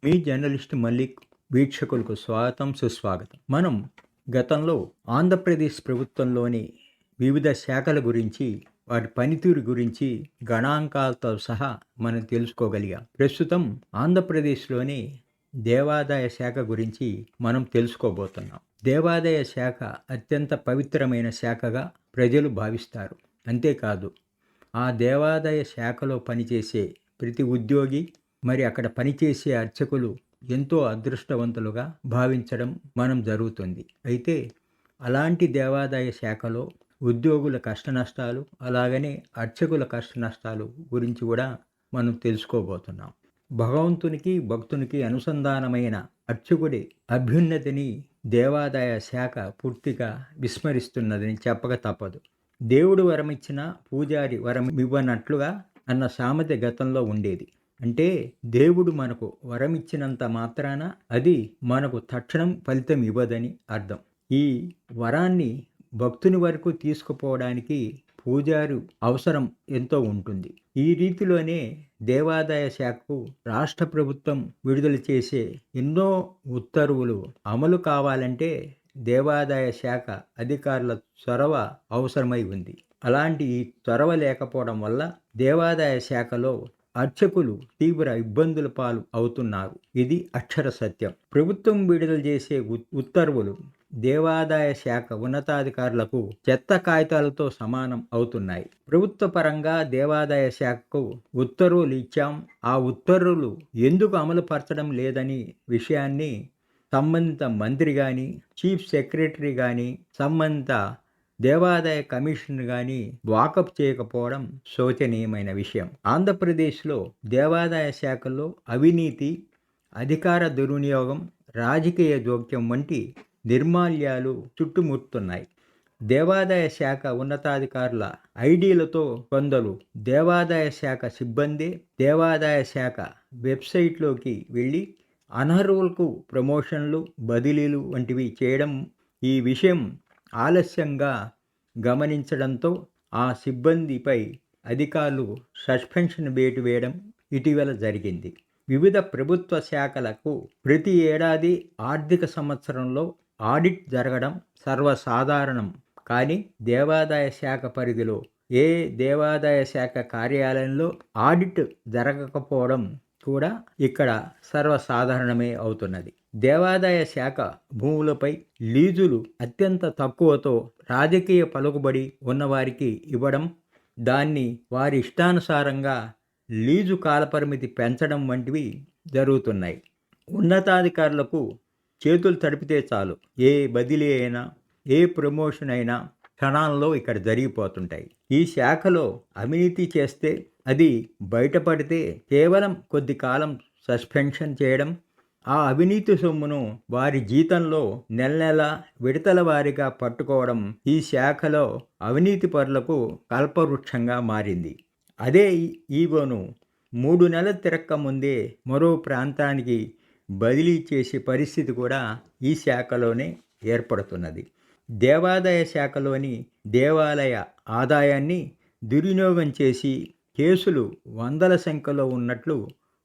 మీ journalist Mallik వీక్షకులకు స్వాగతం సుస్వాగతం. మనం గతంలో ఆంధ్రప్రదేశ్ ప్రభుత్వంలోని వివిధ శాఖల గురించి, వాటి పనితీరు గురించి గణాంకాలతో సహా మనం తెలుసుకోగలిగాం. ప్రస్తుతం ఆంధ్రప్రదేశ్లోని దేవాదాయ శాఖ గురించి మనం తెలుసుకోబోతున్నాం. దేవాదాయ శాఖ అత్యంత పవిత్రమైన శాఖగా ప్రజలు భావిస్తారు. అంతేకాదు, ఆ దేవాదాయ శాఖలో పనిచేసే ప్రతి ఉద్యోగి, మరి అక్కడ పనిచేసే అర్చకులు ఎంతో అదృష్టవంతులుగా భావించడం మనం జరుగుతుంది. అయితే అలాంటి దేవాదాయ శాఖలో ఉద్యోగుల కష్టనష్టాలు, అలాగనే అర్చకుల కష్టనష్టాలు గురించి కూడా మనం తెలుసుకోబోతున్నాం. భగవంతునికి భక్తునికి అనుసంధానమైన అర్చకుడి అభ్యున్నతిని దేవాదాయ శాఖ పూర్తిగా విస్మరిస్తున్నదని చెప్పక తప్పదు. దేవుడు వరమిచ్చిన పూజారి వరం ఇవ్వనట్లుగా అన్న సామెత గతంలో ఉండేది. అంటే దేవుడు మనకు వరమిచ్చినంత మాత్రాన అది మనకు తక్షణం ఫలితం ఇవ్వదని అర్థం. ఈ వరాన్ని భక్తుని వరకు తీసుకుపోవడానికి పూజారి అవసరం ఎంతో ఉంటుంది. ఈ రీతిలోనే దేవాదాయ శాఖకు రాష్ట్ర ప్రభుత్వం విడుదల చేసే ఎన్నో ఉత్తర్వులు అమలు కావాలంటే దేవాదాయ శాఖ అధికారుల చొరవ అవసరమై ఉంది. అలాంటి చొరవ లేకపోవడం వల్ల దేవాదాయ శాఖలో అర్చకులు తీవ్ర ఇబ్బందుల పాలు అవుతున్నారు. ఇది అక్షర సత్యం. ప్రభుత్వం విడుదల చేసే ఉత్తర్వులు దేవాదాయ శాఖ ఉన్నతాధికారులకు చెత్త కాగితాలతో సమానం అవుతున్నాయి. ప్రభుత్వ పరంగా దేవాదాయ శాఖకు ఉత్తర్వులు ఇచ్చాం, ఆ ఉత్తర్వులు ఎందుకు అమలు పరచడం లేదని విషయాన్ని సంబంధిత మంత్రి కానీ, చీఫ్ సెక్రటరీ కానీ, సంబంధిత దేవాదాయ కమిషన్ కానీ వాకప్ చేయకపోవడం శోచనీయమైన విషయం. ఆంధ్రప్రదేశ్లో దేవాదాయ శాఖల్లో అవినీతి, అధికార దుర్వినియోగం, రాజకీయ జోక్యం వంటి నిర్మాల్యాలు చుట్టుముడుతున్నాయి. దేవాదాయ శాఖ ఉన్నతాధికారుల ఐడీలతో కొందరు దేవాదాయ శాఖ సిబ్బంది దేవాదాయ శాఖ వెబ్సైట్లోకి వెళ్ళి అనర్హులకు ప్రమోషన్లు, బదిలీలు వంటివి చేయడం, ఈ విషయం ఆలస్యంగా గమనించడంతో ఆ సిబ్బందిపై అధికారులు సస్పెన్షన్ వేటు వేయడం ఇటీవల జరిగింది. వివిధ ప్రభుత్వ శాఖలకు ప్రతి ఏడాది ఆర్థిక సంవత్సరంలో ఆడిట్ జరగడం సర్వసాధారణం. కానీ దేవాదాయ శాఖ పరిధిలో ఏ దేవాదాయ శాఖ కార్యాలయంలో ఆడిట్ జరగకపోవడం కూడా ఇక్కడ సర్వసాధారణమే అవుతున్నది. దేవాదాయ శాఖ భూములపై లీజులు అత్యంత తక్కువతో రాజకీయ పలుకుబడి ఉన్నవారికి ఇవ్వడం, దాన్ని వారి ఇష్టానుసారంగా లీజు కాలపరిమితి పెంచడం వంటివి జరుగుతున్నాయి. ఉన్నతాధికారులకు చేతులు తడిపితే చాలు, ఏ బదిలీ అయినా, ఏ ప్రమోషన్ అయినా క్షణాల్లో ఇక్కడ జరిగిపోతుంటాయి. ఈ శాఖలో అవినీతి చేస్తే, అది బయటపడితే కేవలం కొద్ది కాలం సస్పెన్షన్ చేయడం, ఆ అవినీతి సొమ్మును వారి జీతంలో నెల నెల విడతల వారీగా పట్టుకోవడం ఈ శాఖలో అవినీతి పరులకు కల్పవృక్షంగా మారింది. అదే ఈవోను 3 నెలలు తిరక్క ముందే మరో ప్రాంతానికి బదిలీ చేసే పరిస్థితి కూడా ఈ శాఖలోనే ఏర్పడుతున్నది. దేవాదాయ శాఖలోని దేవాలయ ఆదాయాన్ని దుర్వినియోగం చేసి కేసులు వందల సంఖ్యలో ఉన్నట్లు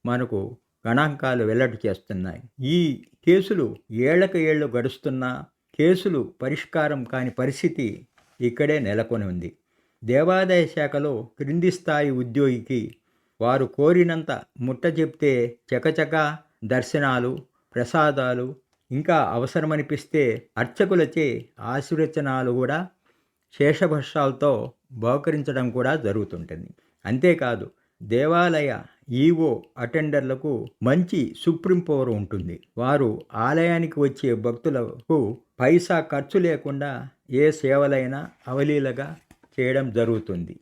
మనకు గణాంకాలు వెల్లడి చేస్తున్నాయి. ఈ కేసులు ఏళ్లకు ఏళ్ళు గడుస్తున్నా కేసులు పరిష్కారం కాని పరిస్థితి ఇక్కడే నెలకొని ఉంది. దేవాదాయ శాఖలో క్రింది స్థాయి ఉద్యోగికి వారు కోరినంత ముట్ట చెప్తే చకచక దర్శనాలు, ప్రసాదాలు, ఇంకా అవసరమనిపిస్తే అర్చకులచే ఆశీర్వచనాలు కూడా శేషభస్యాలతో బహుకరించడం కూడా జరుగుతుంటుంది. అంతేకాదు, దేవాలయ ఈవో అటెండర్లకు మంచి సుప్రీం పవర్ ఉంటుంది. వారు ఆలయానికి వచ్చే భక్తులకు పైసా ఖర్చు లేకుండా ఏ సేవలైనా అవలీలగా చేయడం జరుగుతుంది.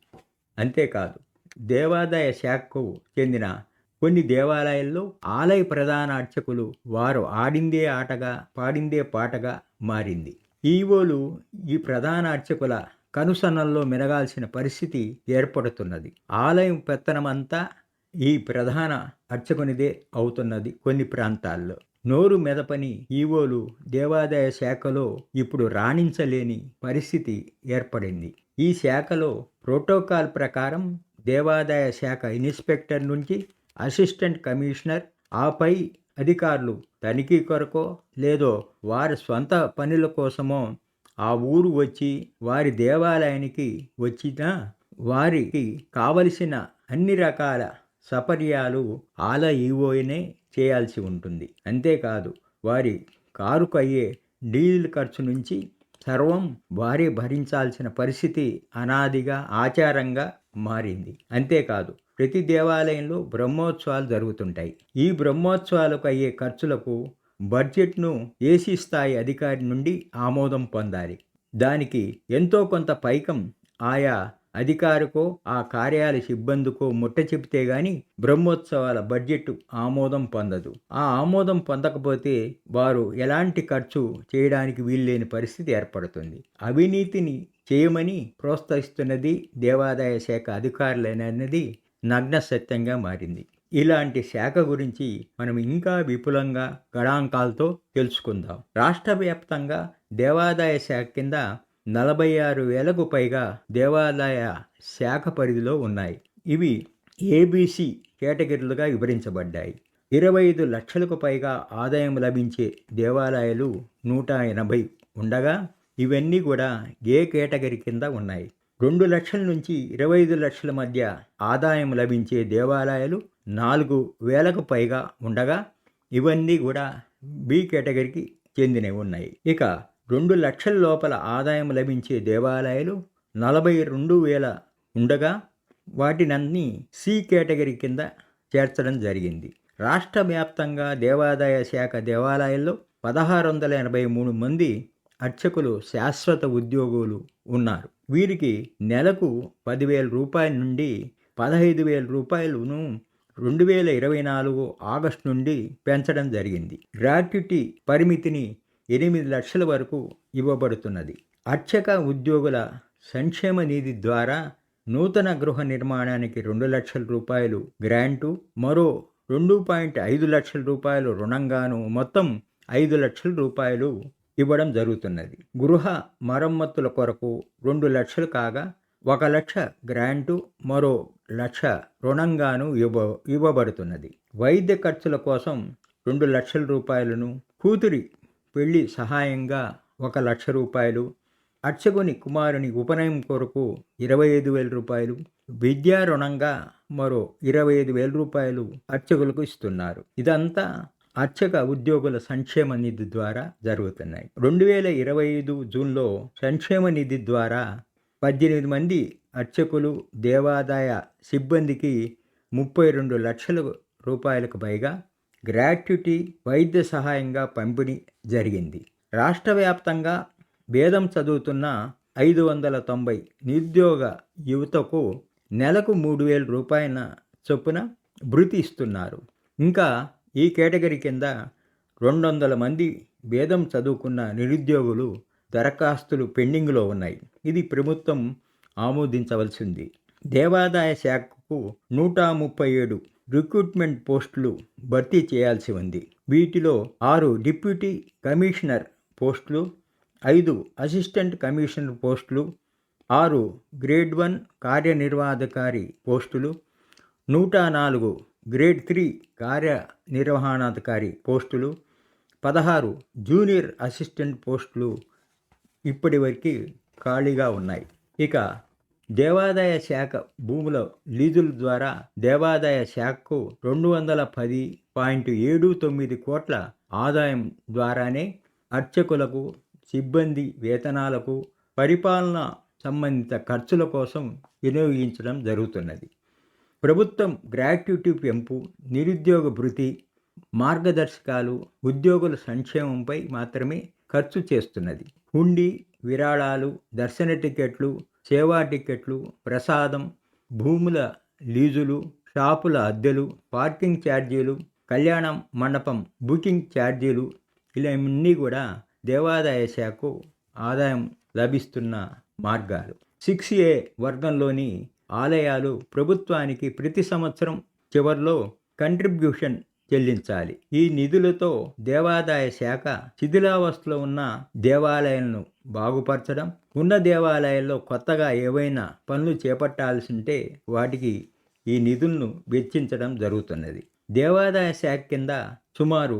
అంతేకాదు, దేవాదాయ శాఖకు చెందిన కొన్ని దేవాలయాల్లో ఆలయ ప్రధాన అర్చకులు వారు ఆడిందే ఆటగా, పాడిందే పాటగా మారింది. ఈవోలు ఈ ప్రధాన అర్చకుల కనుసన్నల్లో మెరగాల్సిన పరిస్థితి ఏర్పడుతున్నది. ఆలయం పెత్తనమంతా ఈ ప్రధాన అర్చకునిదే అవుతున్నది. కొన్ని ప్రాంతాల్లో నోరు మెదపని ఈవోలు దేవాదాయ శాఖలో ఇప్పుడు రాణించలేని పరిస్థితి ఏర్పడింది. ఈ శాఖలో ప్రోటోకాల్ ప్రకారం దేవాదాయ శాఖ ఇన్స్పెక్టర్ నుంచి అసిస్టెంట్ కమిషనర్, ఆపై అధికారులు తనిఖీ కొరకో లేదో వారి స్వంత పనుల కోసమో ఆ ఊరు వచ్చి వారి దేవాలయానికి వచ్చినా వారికి కావలసిన అన్ని రకాల సపర్యాలు ఆలయ ఈవోనే చేయాల్సి ఉంటుంది. అంతేకాదు వారి కారుకు అయ్యే డీజిల్ ఖర్చు నుంచి సర్వం వారే భరించాల్సిన పరిస్థితి అనాదిగా ఆచారంగా మారింది. అంతేకాదు ప్రతి దేవాలయంలో బ్రహ్మోత్సవాలు జరుగుతుంటాయి. ఈ బ్రహ్మోత్సవాలకు అయ్యే ఖర్చులకు బడ్జెట్ను ఏసీ స్థాయి అధికారి నుండి ఆమోదం పొందాలి. దానికి ఎంతో కొంత పైకం ఆయా అధికారికో ఆ కార్యాలయ సిబ్బందికో ముట్ట చెబితే గాని బ్రహ్మోత్సవాల బడ్జెట్ ఆమోదం పొందదు. ఆ ఆమోదం పొందకపోతే వారు ఎలాంటి ఖర్చు చేయడానికి వీల్లేని పరిస్థితి ఏర్పడుతుంది. అవినీతిని చేయమని ప్రోత్సహిస్తున్నది దేవాదాయ శాఖ అధికారులనేది నగ్న సత్యంగా మారింది. ఇలాంటి శాఖ గురించి మనం ఇంకా విపులంగా గణాంకాలతో తెలుసుకుందాం. రాష్ట్ర వ్యాప్తంగా దేవాదాయ శాఖ కింద 46,000కు పైగా దేవాలయ శాఖ పరిధిలో ఉన్నాయి. ఇవి ఏబీసీ కేటగిరీలుగా వివరించబడ్డాయి. 25 లక్షలకు పైగా ఆదాయం లభించే దేవాలయాలు 180 ఉండగా ఇవన్నీ కూడా ఏ కేటగిరీ కింద ఉన్నాయి. 2 లక్షల నుంచి 25 లక్షల మధ్య ఆదాయం లభించే దేవాలయాలు 4,000కు పైగా ఉండగా ఇవన్నీ కూడా బి కేటగిరీకి చెందినవి ఉన్నాయి. ఇక 2 లక్షల లోపల ఆదాయం లభించే దేవాలయాలు 42,000 ఉండగా వాటినన్నీ సి కేటగిరీ కింద చేర్చడం జరిగింది. రాష్ట్ర వ్యాప్తంగా దేవాదాయ శాఖ దేవాలయాల్లో 1,683 మంది అర్చకులు శాశ్వత ఉద్యోగులు ఉన్నారు. వీరికి నెలకు 10,000 రూపాయల నుండి 15,000 రూపాయలను 2024 ఆగస్టు నుండి పెంచడం జరిగింది. గ్రాట్యుటీ పరిమితిని 8 లక్షల వరకు ఇవ్వబడుతున్నది. అర్చక ఉద్యోగుల సంక్షేమ నిధి ద్వారా నూతన గృహ నిర్మాణానికి 2 లక్షల రూపాయలు గ్రాంటు, మరో 2.5 లక్షల రూపాయలు రుణంగాను మొత్తం 5 లక్షల రూపాయలు ఇవ్వడం జరుగుతున్నది. గృహ మరమ్మతుల కొరకు 2 లక్షలు కాగా 1 లక్ష గ్రాంటు, మరో 1 లక్ష రుణంగాను ఇవ్వబడుతున్నది. వైద్య ఖర్చుల కోసం 2 లక్షల రూపాయలను, కూతురి పెళ్లి సహాయంగా 1 లక్ష రూపాయలు, అర్చకుని కుమారుని ఉపనయనం కొరకు 25,000 రూపాయలు, విద్యా రుణంగా మరో 25,000 రూపాయలు అర్చకులకు ఇస్తున్నారు. ఇదంతా అర్చక ఉద్యోగుల సంక్షేమ నిధి ద్వారా జరుగుతున్నాయి. 2025 జూన్లో సంక్షేమ నిధి ద్వారా 18 మంది అర్చకులు, దేవాదాయ సిబ్బందికి 32 లక్షల రూపాయలకు పైగా గ్రాట్యుటీ, వైద్య సహాయంగా పంపిణీ జరిగింది. రాష్ట్ర వ్యాప్తంగా వేదం చదువుతున్న 590 నిరుద్యోగ యువతకు నెలకు 3,000 రూపాయల చొప్పున భృతి ఇస్తున్నారు. ఇంకా ఈ కేటగిరీ కింద 200 మంది వేదం చదువుకున్న నిరుద్యోగులు దరఖాస్తులు పెండింగ్లో ఉన్నాయి. ఇది ప్రభుత్వం ఆమోదించవలసింది. దేవాదాయ శాఖకు 137 రిక్రూట్మెంట్ పోస్టులు భర్తీ చేయాల్సి ఉంది. వీటిలో 6 డిప్యూటీ కమిషనర్ పోస్టులు, 5 అసిస్టెంట్ కమిషనర్ పోస్టులు, 6 గ్రేడ్ 1 కార్యనిర్వహణాధికారి పోస్టులు, 104 గ్రేడ్ 3 కార్యనిర్వహణాధికారి పోస్టులు, 16 జూనియర్ అసిస్టెంట్ పోస్టులు ఇప్పటివరకు ఖాళీగా ఉన్నాయి. ఇక దేవాదాయ శాఖ భూముల లీజుల ద్వారా దేవాదాయ శాఖకు 210.79 కోట్ల ఆదాయం ద్వారానే అర్చకులకు, సిబ్బంది వేతనాలకు, పరిపాలన సంబంధిత ఖర్చుల కోసం వినియోగించడం జరుగుతున్నది. ప్రభుత్వం గ్రాట్యుటీ పెంపు, నిరుద్యోగ భృతి, మార్గదర్శకాలు, ఉద్యోగుల సంక్షేమంపై మాత్రమే ఖర్చు చేస్తున్నది. హుండీ, విరాళాలు, దర్శన టికెట్లు, సేవా టికెట్లు, ప్రసాదం, భూముల లీజులు, షాపుల అద్దెలు, పార్కింగ్ ఛార్జీలు, కళ్యాణ మండపం బుకింగ్ ఛార్జీలు ఇవన్నీ కూడా దేవాదాయ శాఖకు ఆదాయం లభిస్తున్న మార్గాలు. 6A వర్గంలోని ఆలయాలు ప్రభుత్వానికి ప్రతి సంవత్సరం చివరిలో కంట్రిబ్యూషన్ చెల్లించాలి. ఈ నిధులతో దేవాదాయ శాఖ శిథిలావస్థలో ఉన్న దేవాలయాలను బాగుపరచడం, ఉన్న దేవాలయాల్లో కొత్తగా ఏవైనా పనులు చేపట్టాల్సి ఉంటే వాటికి ఈ నిధులను వెచ్చించడం జరుగుతున్నది. దేవాదాయ శాఖ కింద సుమారు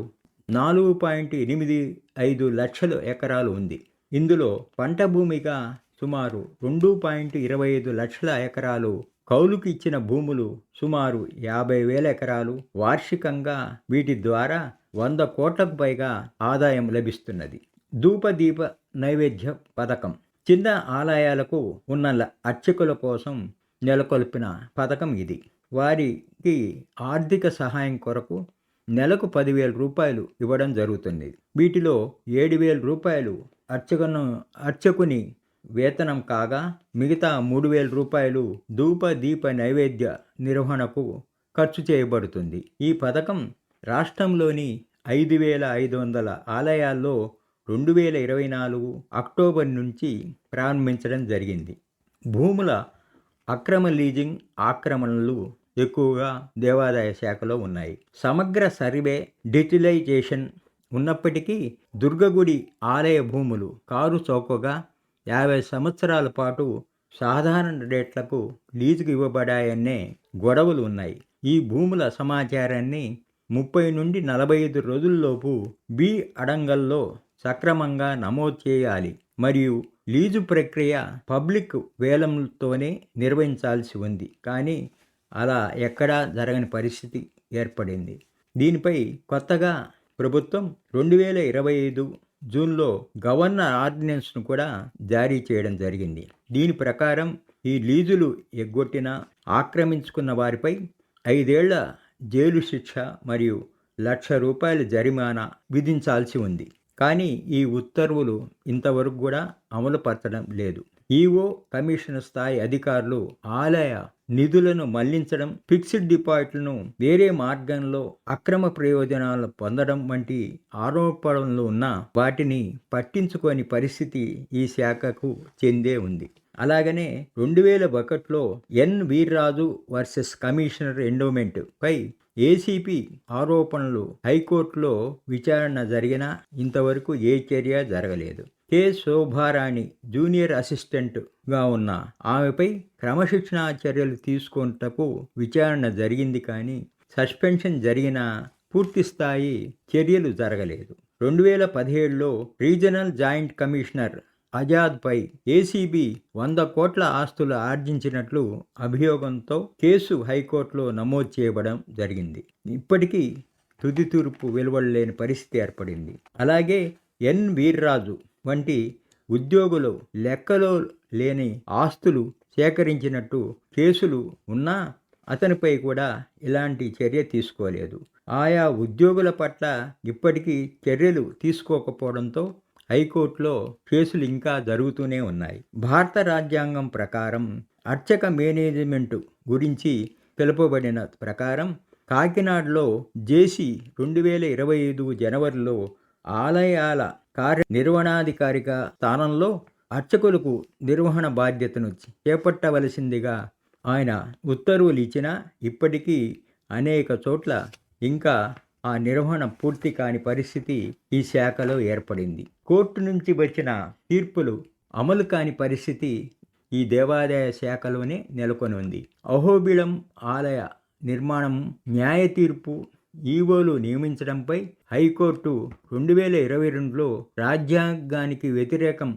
4.85 లక్షల ఎకరాలు ఉంది. ఇందులో పంట భూమిగా సుమారు 2.25 లక్షల ఎకరాలు, కౌలుకి ఇచ్చిన భూములు సుమారు 50,000 ఎకరాలు. వార్షికంగా వీటి ద్వారా 100 కోట్లకు పైగా ఆదాయం లభిస్తున్నది. ధూపదీప నైవేద్య పథకం చిన్న ఆలయాలకు ఉన్న అర్చకుల కోసం నెలకొల్పిన పథకం ఇది. వారికి ఆర్థిక సహాయం కొరకు నెలకు 10,000 రూపాయలు ఇవ్వడం జరుగుతుంది. వీటిలో 7,000 రూపాయలు అర్చకుని వేతనం కాగా మిగతా 3,000 రూపాయలు ధూప దీప నైవేద్య నిర్వహణకు ఖర్చు చేయబడుతుంది. ఈ పథకం రాష్ట్రంలోని 5,500 ఆలయాల్లో 2024 అక్టోబర్ నుంచి ప్రారంభించడం జరిగింది. భూముల అక్రమ లీజింగ్ ఆక్రమణలు ఎక్కువగా దేవాదాయ శాఖలో ఉన్నాయి. సమగ్ర సర్వే డిజిటలైజేషన్ ఉన్నప్పటికీ దుర్గగుడి ఆలయ భూములు కారు చౌకగా 50 సంవత్సరాల పాటు సాధారణ రేట్లకు లీజుకు ఇవ్వబడాయనే గొడవలు ఉన్నాయి. ఈ భూముల సమాచారాన్ని 30 నుండి 45 రోజుల్లోపు బి అడంగల్లో సక్రమంగా నమోదు చేయాలి మరియు లీజు ప్రక్రియ పబ్లిక్ వేలంతోనే నిర్వహించాల్సి ఉంది. కానీ అలా ఎక్కడా జరగని పరిస్థితి ఏర్పడింది. దీనిపై కొత్తగా ప్రభుత్వం 2025 జూన్లో గవర్నర్ ఆర్డినెన్స్ను కూడా జారీ చేయడం జరిగింది. దీని ప్రకారం ఈ లీజులు ఎగ్గొట్టిన ఆక్రమించుకున్న వారిపై 5 ఏళ్ల జైలు శిక్ష మరియు ₹1,00,000 జరిమానా విధించాల్సి ఉంది. కానీ ఈ ఉత్తర్వులు ఇంతవరకు కూడా అమలు పరచడం లేదు. ఈఓ కమిషనర్ స్థాయి అధికారులు ఆలయ నిధులను మళ్లించడం, ఫిక్స్డ్ డిపాజిట్లను వేరే మార్గంలో అక్రమ ప్రయోజనాలు పొందడం వంటి ఆరోపణలు ఉన్న వాటిని పట్టించుకోని పరిస్థితి ఈ శాఖకు చెందే ఉంది. అలాగనే 2001లో ఎన్ వీర్రాజు వర్సెస్ కమిషనర్ ఎండోమెంట్ పై ఏసీపీ ఆరోపణలు హైకోర్టులో విచారణ జరిగినా ఇంతవరకు ఏ చర్య జరగలేదు. కె శోభారాణి జూనియర్ అసిస్టెంట్గా ఉన్న ఆమెపై క్రమశిక్షణా చర్యలు తీసుకొనుటకు విచారణ జరిగింది. కానీ సస్పెన్షన్ జరిగిన పూర్తిస్థాయి చర్యలు జరగలేదు. 2017లో రీజనల్ జాయింట్ కమిషనర్ ఆజాద్పై ఏసీబీ 100 కోట్ల ఆస్తులు ఆర్జించినట్లు అభియోగంతో కేసు హైకోర్టులో నమోదు చేయబడం జరిగింది. ఇప్పటికీ తుది తీర్పు వెలువడలేని పరిస్థితి ఏర్పడింది. అలాగే ఎన్ వీర్రాజు వంటి ఉద్యోగులు లెక్కలో లేని ఆస్తులు సేకరించినట్టు కేసులు ఉన్నా అతనిపై కూడా ఎలాంటి చర్య తీసుకోలేదు. ఆయా ఉద్యోగుల పట్ల ఇప్పటికీ చర్యలు తీసుకోకపోవడంతో హైకోర్టులో కేసులు ఇంకా జరుగుతూనే ఉన్నాయి. భారత రాజ్యాంగం ప్రకారం అర్చక మేనేజ్మెంటు గురించి తెలుపబడిన ప్రకారం కాకినాడలో జేసీ 2025 జనవరిలో ఆలయాల కార్యనిర్వహణాధికారిక స్థానంలో అర్చకులకు నిర్వహణ బాధ్యతను చేపట్టవలసిందిగా ఆయన ఉత్తర్వులు ఇచ్చినా ఇప్పటికీ అనేక చోట్ల ఇంకా ఆ నిర్వహణ పూర్తి కాని పరిస్థితి ఈ శాఖలో ఏర్పడింది. కోర్టు నుంచి వచ్చిన తీర్పులు అమలు కాని పరిస్థితి ఈ దేవాదాయ శాఖలోనే నెలకొని ఉంది. అహోబిళం ఆలయ నిర్మాణం న్యాయ తీర్పు ఈవోలు నియమించడంపై హైకోర్టు 2022లో రాజ్యాంగానికి వ్యతిరేకం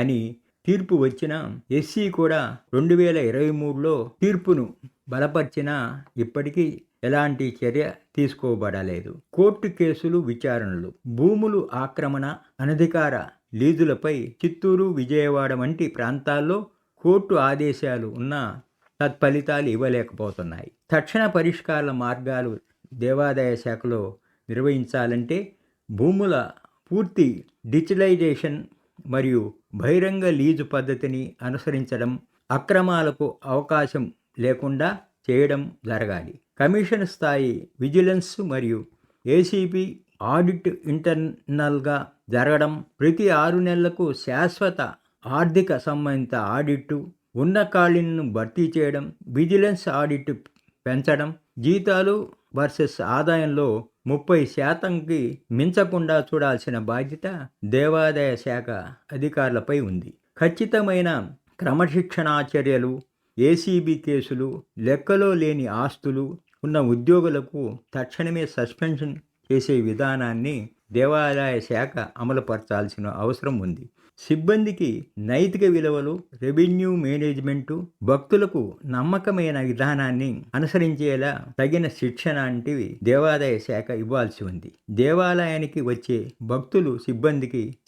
అని తీర్పు వచ్చిన ఎస్సీ కూడా 2023లో తీర్పును బలపరిచినా ఇప్పటికీ ఎలాంటి చర్య తీసుకోబడలేదు. కోర్టు కేసులు విచారణలు భూములు ఆక్రమణ అనధికార లీజులపై చిత్తూరు విజయవాడ వంటి ప్రాంతాల్లో కోర్టు ఆదేశాలు ఉన్నా తత్ఫలితాలు ఇవ్వలేకపోతున్నాయి. తక్షణ పరిష్కార మార్గాలు దేవాదాయ శాఖలో నిర్వహించాలంటే భూముల పూర్తి డిజిటలైజేషన్ మరియు బహిరంగ లీజు పద్ధతిని అనుసరించడం, అక్రమాలకు అవకాశం లేకుండా చేయడం జరగాలి. కమిషన్ స్థాయి విజిలెన్స్ మరియు ఏసీబీ ఆడిట్ ఇంటర్నల్గా జరగడం, ప్రతి 6 నెలలకు శాశ్వత ఆర్థిక సంబంధిత ఆడిట్, ఉన్న ఖాళీలను భర్తీ చేయడం, విజిలెన్స్ ఆడిట్ పెంచడం, జీతాలు వర్సెస్ ఆదాయంలో 30% మించకుండా చూడాల్సిన బాధ్యత దేవాదాయ శాఖ అధికారులపై ఉంది. ఖచ్చితమైన క్రమశిక్షణా చర్యలు, ఏసీబీ కేసులు, లెక్కలో లేని ఆస్తులు, ఉన్న ఉద్యోగులకు తక్షణమే సస్పెన్షన్ చేసే విధానాన్ని దేవాదాయ శాఖ అమలుపరచాల్సిన అవసరం ఉంది. సిబ్బందికి నైతిక విలువలు, రెవెన్యూ మేనేజ్మెంటు, భక్తులకు నమ్మకమైన విధానాన్ని అనుసరించేలా తగిన శిక్షణ వంటివి దేవాదాయ శాఖ ఇవ్వాల్సి ఉంది. దేవాలయానికి వచ్చే భక్తులు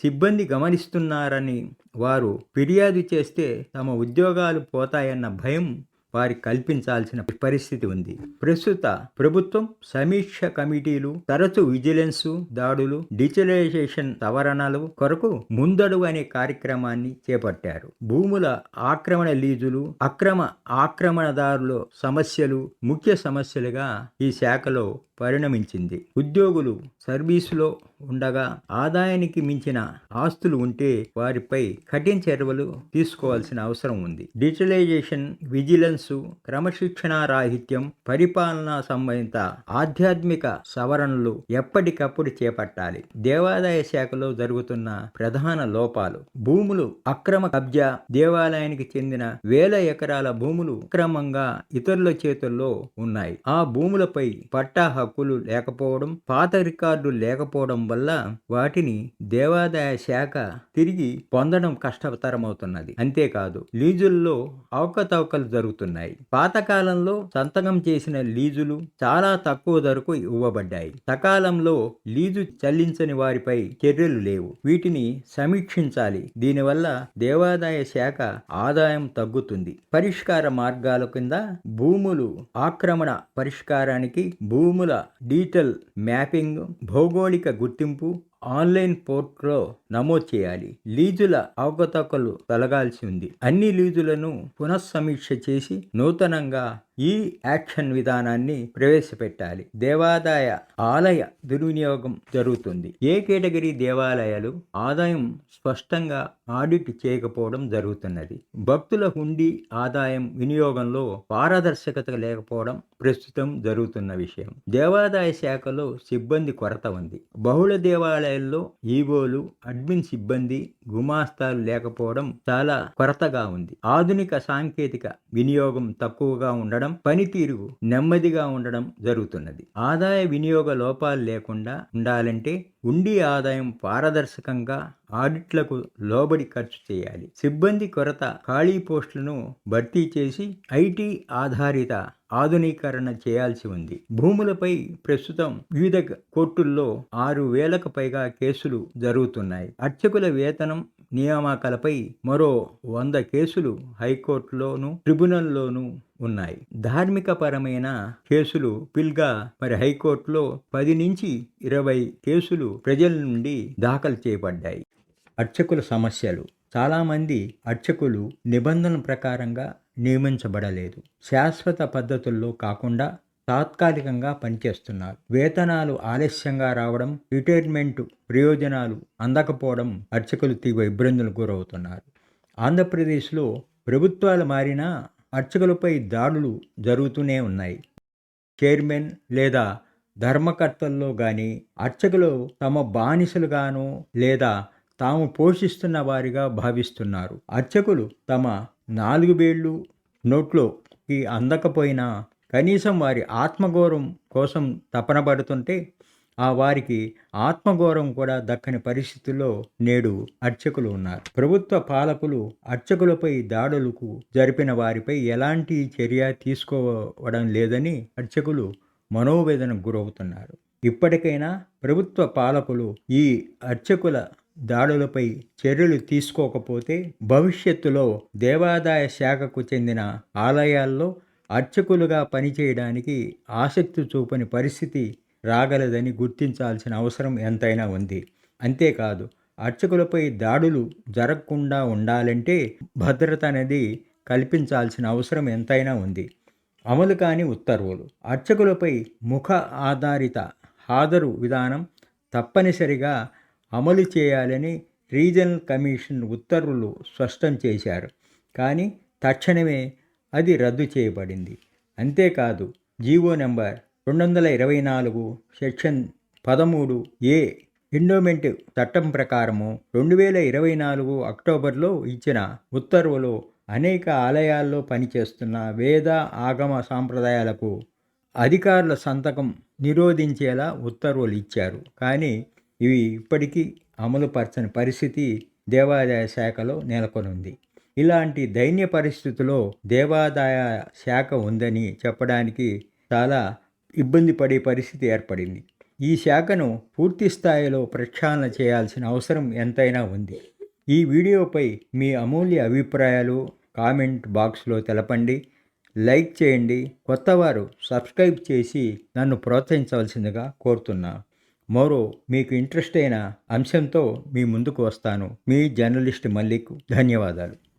సిబ్బంది గమనిస్తున్నారని వారు ఫిర్యాదు చేస్తే తమ ఉద్యోగాలు పోతాయన్న భయం వారికి కల్పించాల్సిన పరిస్థితి ఉంది. ప్రస్తుత ప్రభుత్వం సమీక్ష కమిటీలు, తరచు విజిలెన్స్ దాడులు, డిజిటలైజేషన్ సవరణలు కొరకు ముందడుగు అనే కార్యక్రమాన్ని చేపట్టారు. భూముల ఆక్రమణ, లీజులు, అక్రమ ఆక్రమణదారుల సమస్యలు ముఖ్య సమస్యలుగా ఈ శాఖలో పరిణమించింది. ఉద్యోగులు సర్వీసులో ఉండగా ఆదాయానికి మించిన ఆస్తులు ఉంటే వారిపై కఠిన చర్యలు తీసుకోవాల్సిన అవసరం ఉంది. డిజిటలైజేషన్, విజిలెన్స్, క్రమశిక్షణా రాహిత్యం, పరిపాలనా సంబంధిత ఆధ్యాత్మిక సవరణలు ఎప్పటికప్పుడు చేపట్టాలి. దేవాదాయ శాఖలో జరుగుతున్న ప్రధాన లోపాలు: భూములు అక్రమ కబ్జా. దేవాలయానికి చెందిన వేల ఎకరాల భూములు అక్రమంగా ఇతరుల చేతుల్లో ఉన్నాయి. ఆ భూములపై పట్టా హక్కులు లేకపోవడం, పాత రికార్డులు లేకపోవడం వల్ల వాటిని దేవాదాయ శాఖ తిరిగి పొందడం కష్టతరమవుతున్నది. అంతేకాదు, లీజుల్లో అవకతవకలు జరుగుతున్నాయి. పాతకాలంలో సంతకం చేసిన లీజులు చాలా తక్కువ ధరకు ఇవ్వబడ్డాయి. సకాలంలో లీజు చెల్లించని వారిపై చర్యలు లేవు. వీటిని సమీక్షించాలి. దీనివల్ల దేవాదాయ శాఖ ఆదాయం తగ్గుతుంది. పరిష్కార మార్గాల కింద భూములు ఆక్రమణ పరిష్కారానికి భూముల డిజిటల్ మ్యాపింగ్, భౌగోళిక గుర్తింపు ఆన్లైన్ పోర్టల్లో నమోదు చేయాలి. లీజుల అవకతవకలు తొలగాల్సి ఉంది. అన్ని లీజులను పునఃసమీక్ష చేసి నూతనంగా ఈ యాక్షన్ విధానాన్ని ప్రవేశపెట్టాలి. దేవాదాయ ఆలయ దుర్వినియోగం జరుగుతుంది. ఏ కేటగిరీ దేవాలయాలు ఆదాయం స్పష్టంగా ఆడిట్ చేయకపోవడం జరుగుతున్నది. భక్తుల హుండీ ఆదాయం వినియోగంలో పారదర్శకత లేకపోవడం ప్రస్తుతం జరుగుతున్న విషయం. దేవాదాయ శాఖలో సిబ్బంది కొరత ఉంది. బహుళ దేవాలయాల్లో ఈవోలు, అడ్మిన్ సిబ్బంది, గుమాస్తాలు లేకపోవడం చాలా కొరతగా ఉంది. ఆధునిక సాంకేతిక వినియోగం తక్కువగా ఉండడం, పనితీరు నెమ్మదిగా ఉండడం జరుగుతున్నది. ఆదాయ వినియోగ లోపాలు లేకుండా ఉండాలంటే ఉండి ఆదాయం పారదర్శకంగా ఆడిట్లకు లోబడి ఖర్చు చేయాలి. సిబ్బంది కొరత, ఖాళీ పోస్టులను భర్తీ చేసి ఐటీ ఆధారిత ఆధునీకరణ చేయాల్సి ఉంది. భూములపై ప్రస్తుతం వివిధ కోర్టుల్లో 6,000కు పైగా కేసులు జరుగుతున్నాయి. అర్చకుల వేతనం నియామకాలపై మరో 100 కేసులు హైకోర్టులోను, ట్రిబ్యునల్లోనూ ఉన్నాయి. ధార్మిక పరమైన కేసులు పిల్గా హైకోర్టులో 10 నుంచి 20 కేసులు ప్రజల నుండి దాఖలు చేయబడ్డాయి. అర్చకుల సమస్యలు: చాలామంది అర్చకులు నిబంధనల ప్రకారంగా నియమించబడలేదు. శాశ్వత పద్ధతుల్లో కాకుండా తాత్కాలికంగా పనిచేస్తున్నారు. వేతనాలు ఆలస్యంగా రావడం, రిటైర్మెంట్ ప్రయోజనాలు అందకపోవడం అర్చకులు తీవ్ర ఇబ్బందులకు గురవుతున్నారు. ఆంధ్రప్రదేశ్లో ప్రభుత్వాలు మారినా అర్చకులపై దాడులు జరుగుతూనే ఉన్నాయి. చైర్మన్ లేదా ధర్మకర్తల్లో కానీ అర్చకులు తమ బానిసలుగానో లేదా తాము పోషిస్తున్న వారిగా భావిస్తున్నారు. అర్చకులు తమ 4 వేళ్ళు నోట్లోకి అందకపోయినా కనీసం వారి ఆత్మగౌరవం కోసం తపన పడుతుంటే ఆ వారికి ఆత్మగౌరవం కూడా దక్కని పరిస్థితుల్లో నేడు అర్చకులు ఉన్నారు. ప్రభుత్వ పాలకులు అర్చకులపై దాడులకు జరిపిన వారిపై ఎలాంటి చర్య తీసుకోవడం లేదని అర్చకులు మనోవేదనకు గురవుతున్నారు. ఇప్పటికైనా ప్రభుత్వ పాలకులు ఈ అర్చకుల దాడులపై చర్యలు తీసుకోకపోతే భవిష్యత్తులో దేవాదాయ శాఖకు చెందిన ఆలయాల్లో అర్చకులుగా పనిచేయడానికి ఆసక్తి చూపని పరిస్థితి రాగలదని గుర్తించాల్సిన అవసరం ఎంతైనా ఉంది. అంతేకాదు, అర్చకులపై దాడులు జరగకుండా ఉండాలంటే భద్రత అనేది కల్పించాల్సిన అవసరం ఎంతైనా ఉంది. అమలు కాని ఉత్తర్వులు: అర్చకులపై ముఖ ఆధారిత హాజరు విధానం తప్పనిసరిగా అమలు చేయాలని రీజనల్ కమిషన్ ఉత్తర్వులు స్పష్టం చేశారు. కానీ తక్షణమే అది రద్దు చేయబడింది. అంతేకాదు, GO number 224 section 13A endowment చట్టం ప్రకారము 2024 అక్టోబర్లో ఇచ్చిన ఉత్తర్వులు అనేక ఆలయాల్లో పనిచేస్తున్న వేద ఆగమ సాంప్రదాయాలకు అధికారుల సంతకం నిరోధించేలా ఉత్తర్వులు ఇచ్చారు. కానీ ఇవి ఇప్పటికీ అమలుపరచని పరిస్థితి దేవాదాయ శాఖలో నెలకొనుంది. ఇలాంటి దైన్య పరిస్థితిలో దేవాదాయ శాఖ ఉందని చెప్పడానికి చాలా ఇబ్బంది పడే పరిస్థితి ఏర్పడింది. ఈ శాఖను పూర్తి స్థాయిలో ప్రక్షాళన చేయాల్సిన అవసరం ఎంతైనా ఉంది. ఈ వీడియోపై మీ అమూల్య అభిప్రాయాలు కామెంట్ బాక్స్లో తెలపండి. లైక్ చేయండి. కొత్తవారు సబ్స్క్రైబ్ చేసి నన్ను ప్రోత్సహించవలసిందిగా కోరుతున్నా. మరో మీకు ఇంట్రెస్ట్ అయిన అంశంతో మీ ముందుకు వస్తాను. మీ జర్నలిస్ట్ మల్లిక్. ధన్యవాదాలు.